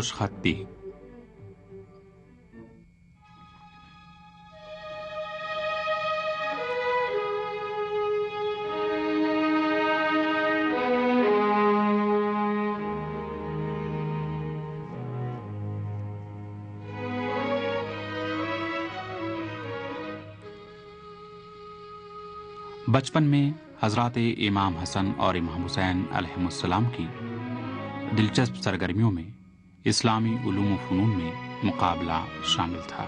خوش خطی۔ بچپن میں حضرات امام حسن اور امام حسین علیہ السلام کی دلچسپ سرگرمیوں میں اسلامی علوم و فنون میں مقابلہ شامل تھا۔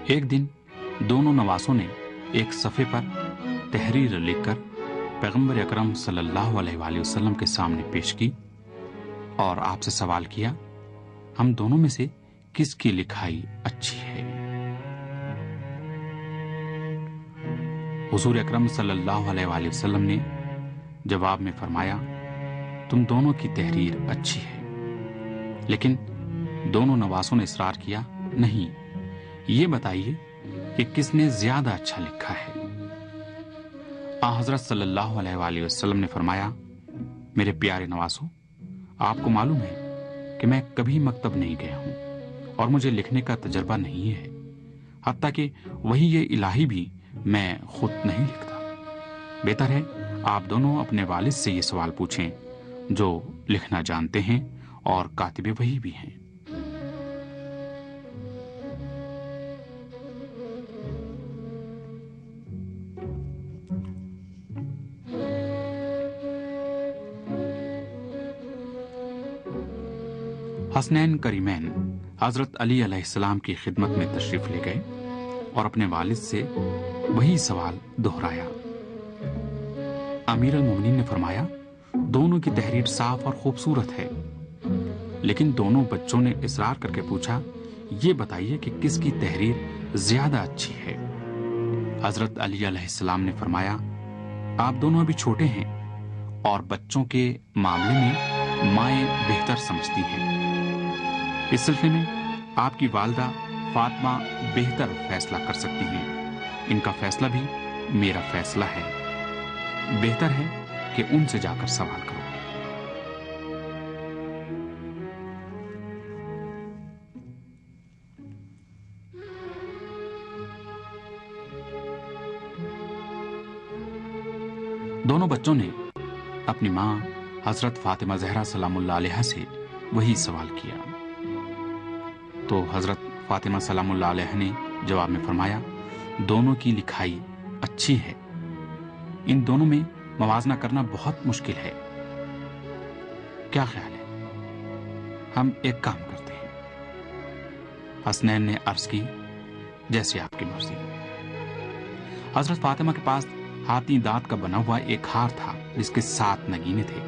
ایک دن دونوں نواسوں نے ایک صفحے پر تحریر لکھ کر پیغمبر اکرم صلی اللہ علیہ وآلہ وسلم کے سامنے پیش کی اور آپ سے سوال کیا، ہم دونوں میں سے کس کی لکھائی اچھی ہے؟ حضور اکرم صلی اللہ علیہ وآلہ وسلم نے جواب میں فرمایا، تم دونوں کی تحریر اچھی ہے۔ لیکن دونوں نواسوں نے اصرار کیا، نہیں، یہ بتائیے کہ کس نے زیادہ اچھا لکھا ہے۔ حضرت صلی اللہ علیہ وآلہ وسلم نے فرمایا، میرے پیارے نواسوں، آپ کو معلوم ہے کہ میں کبھی مکتب نہیں گیا ہوں اور مجھے لکھنے کا تجربہ نہیں ہے، حتیٰ کہ وہی یہ الہی بھی میں خود نہیں لکھتا۔ بہتر ہے آپ دونوں اپنے والد سے یہ سوال پوچھیں جو لکھنا جانتے ہیں اور کاتب وحی بھی ہیں۔ حسنین کریمین حضرت علی علیہ السلام کی خدمت میں تشریف لے گئے اور اپنے والد سے وہی سوال دہرایا۔ امیر المومنین نے فرمایا، دونوں کی تحریر صاف اور خوبصورت ہے، لیکن دونوں بچوں نے اصرار کر کے پوچھا، یہ بتائیے کہ کس کی تحریر زیادہ اچھی ہے۔ حضرت علی علیہ السلام نے فرمایا، آپ دونوں ابھی چھوٹے ہیں اور بچوں کے معاملے میں مائیں بہتر سمجھتی ہیں۔ اس سلسلے میں آپ کی والدہ فاطمہ بہتر فیصلہ کر سکتی ہیں، ان کا فیصلہ بھی میرا فیصلہ ہے، بہتر ہے کہ ان سے جا کر سوال کرو۔ دونوں بچوں نے اپنی ماں حضرت فاطمہ زہرا سلام اللہ علیہا سے وہی سوال کیا تو حضرت فاطمہ سلام اللہ علیہ نے جواب میں فرمایا، دونوں کی لکھائی اچھی ہے، ان دونوں میں موازنہ کرنا بہت مشکل ہے۔ کیا خیال ہے، ہم ایک کام کرتے ہیں؟ حسنین نے عرض کی، جیسے آپ کی مرضی۔ حضرت فاطمہ کے پاس ہاتھی دانت کا بنا ہوا ایک ہار تھا جس کے 7 نگینے تھے۔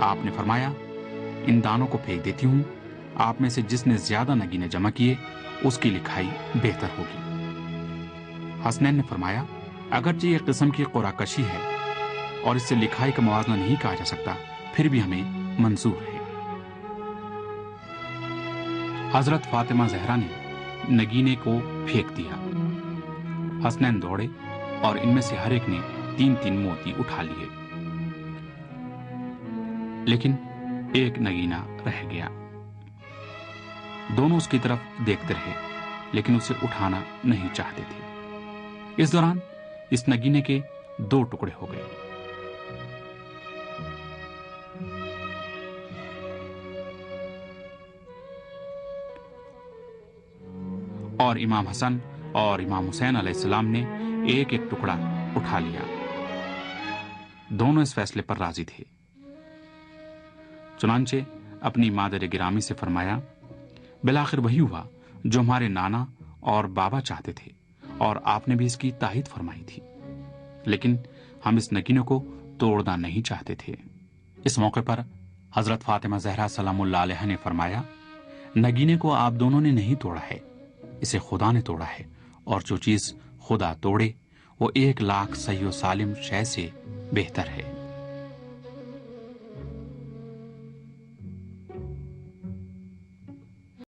آپ نے فرمایا، ان دانوں کو پھینک دیتی ہوں، آپ میں سے جس نے زیادہ نگینے جمع کیے اس کی لکھائی بہتر ہوگی۔ حسنین نے فرمایا، اگرچہ یہ قسم کی قرعہ کشی ہے اور اس سے لکھائی کا موازنہ نہیں کہا جا سکتا، پھر بھی ہمیں منظور ہے۔ حضرت فاطمہ زہرا نے نگینے کو پھینک دیا۔ حسنین دوڑے اور ان میں سے ہر ایک نے 3 موتی اٹھا لیے، لیکن ایک نگینہ رہ گیا۔ دونوں اس کی طرف دیکھتے رہے لیکن اسے اٹھانا نہیں چاہتے تھے۔ اس دوران اس نگینے کے 2 ٹکڑے ہو گئے۔ اور امام حسن اور امام حسین علیہ السلام نے ایک ایک ٹکڑا اٹھا لیا۔ دونوں اس فیصلے پر راضی تھے۔ چنانچہ اپنی مادر گرامی سے فرمایا، بالآخر وہی ہوا جو ہمارے نانا اور بابا چاہتے تھے اور آپ نے بھی اس کی تائید فرمائی تھی، لیکن ہم اس نگینے کو توڑنا نہیں چاہتے تھے۔ اس موقع پر حضرت فاطمہ زہرا سلام اللہ علیہ نے فرمایا، نگینے کو آپ دونوں نے نہیں توڑا ہے، اسے خدا نے توڑا ہے، اور جو چیز خدا توڑے وہ 1,00,000 صحیح و سالم شے سے بہتر ہے۔